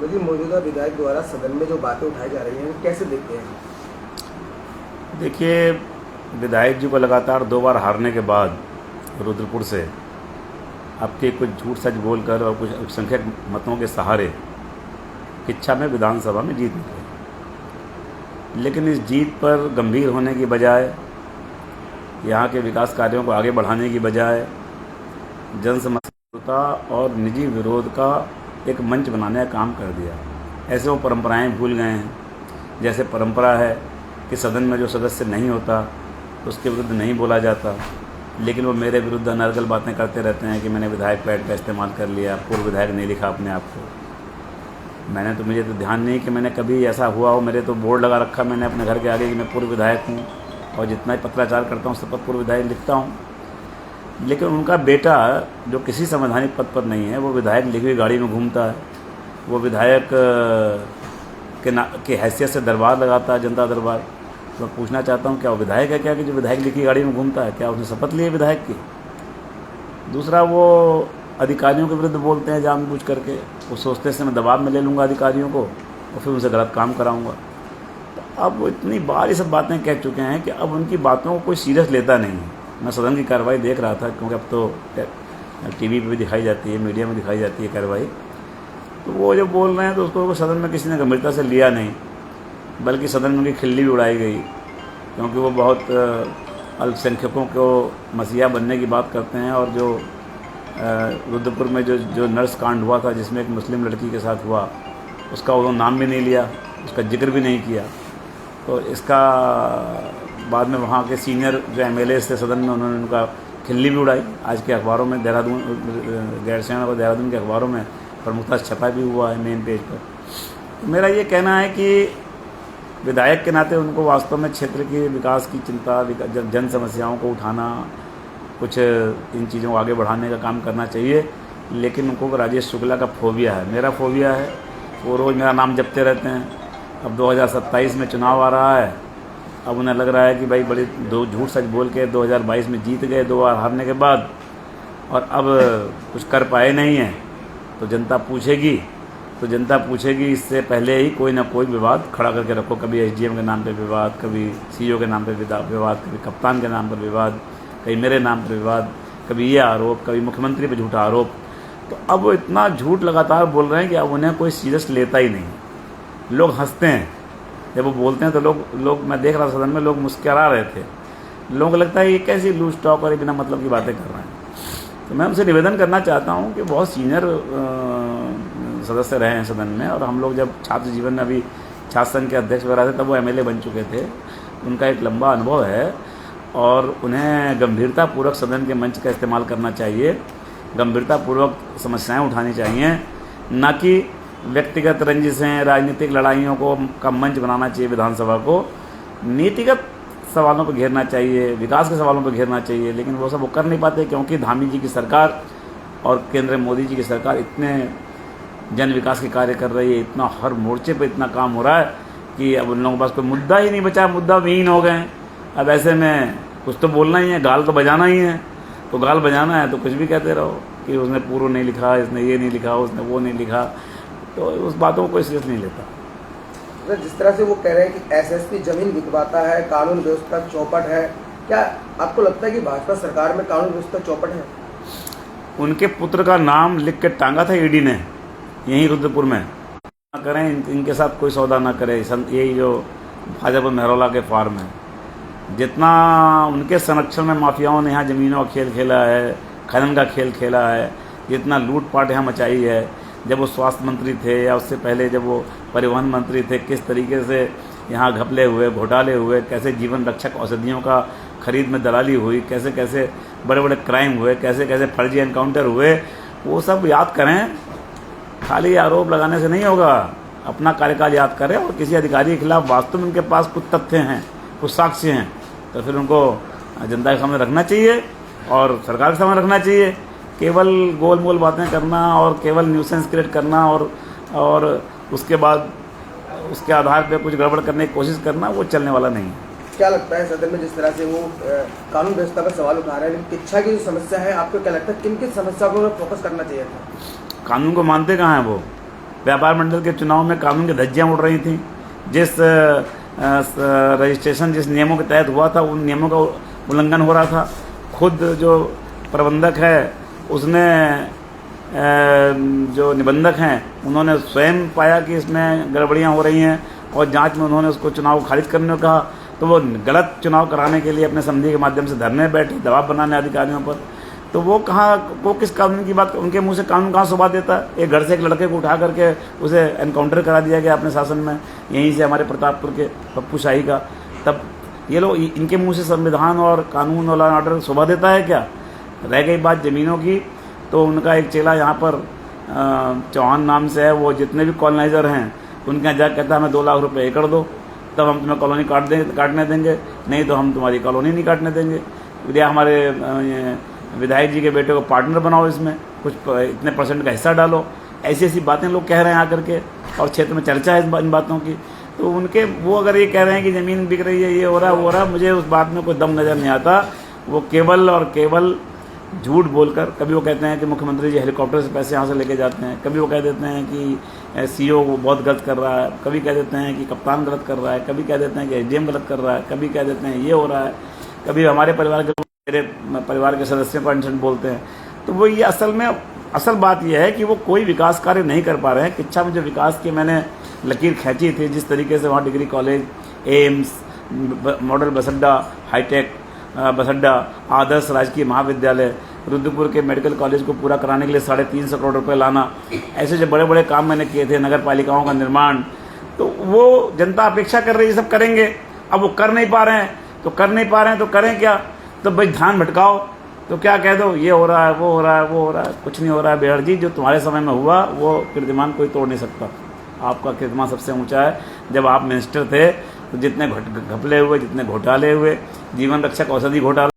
लेकिन मौजूदा विधायक द्वारा सदन में जो बातें उठाई जा रही हैं वो कैसे देखते हैं? देखिए, विधायक जी को लगातार 2 बार हारने के बाद रुद्रपुर से आपके कुछ झूठ सच बोलकर और कुछ अल्पसंख्यक मतों के सहारे इच्छा में विधानसभा में जीत निकले। लेकिन इस जीत पर गंभीर होने की बजाय, यहाँ के विकास कार्यों को आगे बढ़ाने की बजाय जन समस्या और निजी विरोध का एक मंच बनाने का काम कर दिया। ऐसे वो परंपराएं भूल गए हैं। जैसे परंपरा है कि सदन में जो सदस्य नहीं होता उसके विरुद्ध नहीं बोला जाता, लेकिन वो मेरे विरुद्ध अनर्गल बातें करते रहते हैं कि मैंने विधायक पैड का इस्तेमाल कर लिया, पूर्व विधायक नहीं लिखा अपने आप को। मुझे तो ध्यान नहीं कि मैंने कभी ऐसा हुआ हो। मेरे तो बोर्ड लगा रखा मैंने अपने घर के आगे कि मैं पूर्व विधायक हूँ, और जितना ही पत्राचार करता हूँ सब पर पूर्व विधायक लिखता हूँ। लेकिन उनका बेटा जो किसी संवैधानिक पद पर नहीं है, वो विधायक लिखी हुई गाड़ी में घूमता है। वो विधायक के हैसियत से दरबार लगाता है, जनता दरबार। तो मैं पूछना चाहता हूँ, क्या वो विधायक है क्या कि जो विधायक लिखी गाड़ी में घूमता है? क्या उसने शपथ ली है विधायक की? दूसरा, वो अधिकारियों के विरुद्ध बोलते हैं जानबूझ करके। वो सोचते हैं मैं दबाव में ले लूँगा अधिकारियों को और फिर उनसे गलत काम कराऊँगा। तो अब वो इतनी बार ये सब बातें कह चुके हैं कि अब उनकी बातों को कोई सीरियस लेता नहीं है। मैं सदन की कार्रवाई देख रहा था, क्योंकि अब तो टीवी पे भी दिखाई जाती है, मीडिया में दिखाई जाती है कार्रवाई। तो वो जो बोल रहे हैं तो उसको सदन में किसी ने गंभीरता से लिया नहीं, बल्कि सदन में उनकी खिल्ली भी उड़ाई गई, क्योंकि वो बहुत अल्पसंख्यकों को मसीहा बनने की बात करते हैं। और जो रुद्रपुर में जो नर्स कांड हुआ था जिसमें एक मुस्लिम लड़की के साथ हुआ, उसका उन्होंने नाम भी नहीं लिया, उसका जिक्र भी नहीं किया। तो इसका बाद में वहाँ के सीनियर जो एमएलए थे सदन में, उन्होंने उनका खिल्ली भी उड़ाई। आज के अखबारों में देहरादून, गैरसैंण और देहरादून के अखबारों में प्रमुखता से छपा भी हुआ है मेन पेज पर। तो मेरा ये कहना है कि विधायक के नाते उनको वास्तव में क्षेत्र के विकास की चिंता, जन समस्याओं को उठाना, कुछ इन चीज़ों को आगे बढ़ाने का काम करना चाहिए। लेकिन उनको राजेश शुक्ला का फोबिया है, मेरा फोबिया है। वो रोज़ मेरा नाम जपते रहते हैं। अब 2027 में चुनाव आ रहा है। अब उन्हें लग रहा है कि भाई बड़ी दो झूठ सच बोल के 2022 में जीत गए 2 बार हारने के बाद, और अब कुछ कर पाए नहीं हैं। तो जनता पूछेगी इससे पहले ही कोई ना कोई विवाद खड़ा करके रखो। कभी एसडीएम के नाम पे विवाद, कभी सीईओ के नाम पे विवाद, कभी कप्तान के नाम पर विवाद, कभी मेरे नाम पर विवाद, कभी ये आरोप, कभी मुख्यमंत्री पे झूठा आरोप। तो अब वो इतना झूठ लगातार बोल रहे हैं कि अब उन्हें कोई सीरियस लेता ही नहीं। लोग हंसते हैं जब वो बोलते हैं, तो लोग मैं देख रहा था सदन में, लोग मुस्कुरा रहे थे। लोगों को लगता है ये कैसी लूज टॉक और बिना मतलब की बातें कर रहे हैं। तो मैं उनसे निवेदन करना चाहता हूँ कि बहुत सीनियर सदस्य रहे हैं सदन में, और हम लोग जब छात्र जीवन में अभी छात्र संघ के अध्यक्ष वगैरह थे तब वो एमएलए बन चुके थे। उनका एक लंबा अनुभव है और उन्हें गंभीरतापूर्वक सदन के मंच का इस्तेमाल करना चाहिए, गंभीरतापूर्वक समस्याएं उठानी चाहिए, ना कि व्यक्तिगत रंजिशें, राजनीतिक लड़ाइयों का मंच बनाना चाहिए। विधानसभा को नीतिगत सवालों पर घेरना चाहिए, विकास के सवालों पर घेरना चाहिए। लेकिन वो सब वो कर नहीं पाते, क्योंकि धामी जी की सरकार और केंद्र में मोदी जी की सरकार इतने जन विकास के कार्य कर रही है, इतना हर मोर्चे पे इतना काम हो रहा है कि अब उन लोगों के पास कोई मुद्दा ही नहीं बचा, मुद्दा विहीन हो गए। अब ऐसे में कुछ तो बोलना ही है, गाल तो बजाना ही है। तो गाल बजाना है तो कुछ भी कहते रहो कि उसने पूर्व नहीं लिखा, इसने ये नहीं लिखा, उसने वो नहीं लिखा। तो उस बातों को कोई सीरियस नहीं लेता। जिस तरह से वो कह रहे हैं कि एसएसपी जमीन बिकवाता है, कानून व्यवस्था चौपट है, क्या आपको लगता है कि भाजपा सरकार में कानून व्यवस्था चौपट है? उनके पुत्र का नाम लिख के टांगा था ईडी ने यहीं रुद्रपुर में। ना करें, इनके साथ कोई सौदा ना करे। यही जो भाजपा मेहरौला के फार्म है, जितना उनके संरक्षण में माफियाओं ने यहाँ ज़मीनों का खेल खेला है, खनन का खेल खेला है, जितना लूटपाट यहाँ मचाई है। जब वो स्वास्थ्य मंत्री थे या उससे पहले जब वो परिवहन मंत्री थे, किस तरीके से यहाँ घपले हुए, घोटाले हुए, कैसे जीवन रक्षक औषधियों का खरीद में दलाली हुई, कैसे कैसे बड़े बड़े क्राइम हुए, कैसे कैसे फर्जी एनकाउंटर हुए, वो सब याद करें। खाली आरोप लगाने से नहीं होगा, अपना कार्यकाल याद करें और किसी अधिकारी के खिलाफ वास्तव में उनके पास कुछ तथ्य हैं, कुछ साक्ष्य हैं, तो फिर उनको जनता के सामने रखना चाहिए और सरकार के सामने रखना चाहिए। केवल गोल मोल बातें करना और केवल न्यूसेंस क्रिएट करना और उसके बाद उसके आधार पर कुछ गड़बड़ करने की कोशिश करना, वो चलने वाला नहीं है। क्या लगता है सदन में जिस तरह से वो कानून व्यवस्था पर सवाल उठा रहे हैं, शिक्षा की जो समस्या है, आपको क्या लगता है किन किन समस्या पर फोकस करना चाहिए था? कानून को मानते कहाँ हैं वो? व्यापार मंडल के चुनाव में कानून की धज्जियाँ उड़ रही थी। जिस रजिस्ट्रेशन जिस नियमों के तहत हुआ था उन नियमों का उल्लंघन हो रहा था। खुद जो प्रबंधक है उसने जो निबंधक हैं उन्होंने स्वयं पाया कि इसमें गड़बड़ियाँ हो रही हैं और जांच में उन्होंने उसको चुनाव खारिज करने को कहा। तो वो गलत चुनाव कराने के लिए अपने संधि के माध्यम से धरने बैठे, दबाव बनाने अधिकारियों पर। तो वो किस कानून की बात, उनके मुंह से कानून कहाँ सुबह देता है। एक घर से एक लड़के को उठा करके उसे एनकाउंटर करा दिया गया अपने शासन में, यहीं से हमारे प्रतापपुर के पप्पू शाही का। तब ये लोग, इनके मुंह से संविधान और कानून और लॉ एंड ऑर्डर शोभा देता है क्या। रह गई बात ज़मीनों की, तो उनका एक चेला यहाँ पर चौहान नाम से है, वो जितने भी कॉलोनाइजर हैं उनके यहाँ जाकर कहता है हमें 2 लाख रुपए एकड़ दो, तब हम तुम्हें कॉलोनी काटने देंगे, नहीं तो हम तुम्हारी कॉलोनी नहीं काटने देंगे। या हमारे विधायक जी के बेटे को पार्टनर बनाओ, इसमें कुछ इतने % का हिस्सा डालो। ऐसी ऐसी बातें लोग कह रहे हैं आकर के, और क्षेत्र में चर्चा है इन बातों की। तो उनके वो अगर ये कह रहे हैं कि ज़मीन बिक रही है, ये हो रहा है वो हो रहा है, मुझे उस बात में कोई दम नज़र नहीं आता। वो केवल और केवल झूठ बोलकर, कभी वो कहते हैं कि मुख्यमंत्री जी हेलीकॉप्टर से पैसे यहाँ से लेके जाते हैं, कभी वो कह देते हैं कि सीईओ वो बहुत गलत कर रहा है, कभी कह देते हैं कि कप्तान गलत कर रहा है, कभी कह देते हैं कि एसडीएम गलत कर रहा है, कभी कह देते हैं ये हो रहा है, कभी हमारे परिवार के मेरे परिवार के सदस्यों को अनशन बोलते हैं। तो वो ये असल बात यह है कि वो कोई विकास कार्य नहीं कर पा रहे हैं। किच्छा में जो विकास की मैंने लकीर खींची थी, जिस तरीके से वहाँ डिग्री कॉलेज, एम्स, मॉडल बस अड्डा, हाईटेक बस अड्डा, आदर्श राजकीय महाविद्यालय, रुद्रपुर के मेडिकल कॉलेज को पूरा कराने के लिए 350 करोड़ रुपए लाना, ऐसे जो बड़े बड़े काम मैंने किए थे, नगर पालिकाओं का निर्माण, तो वो जनता अपेक्षा कर रही है सब करेंगे। अब वो कर नहीं पा रहे हैं तो करें क्या। तो भाई ध्यान भटकाओ, तो क्या कह दो ये हो रहा है, वो हो रहा है, वो हो रहा है। कुछ नहीं हो रहा है बेहर जी, जो तुम्हारे समय में हुआ वो कीर्तिमान कोई तोड़ नहीं सकता। आपका कीर्तिमान सबसे ऊंचा है। जब आप मिनिस्टर थे तो जितने घपले हुए, जितने घोटाले हुए, जीवन रक्षक औषधि घोटाला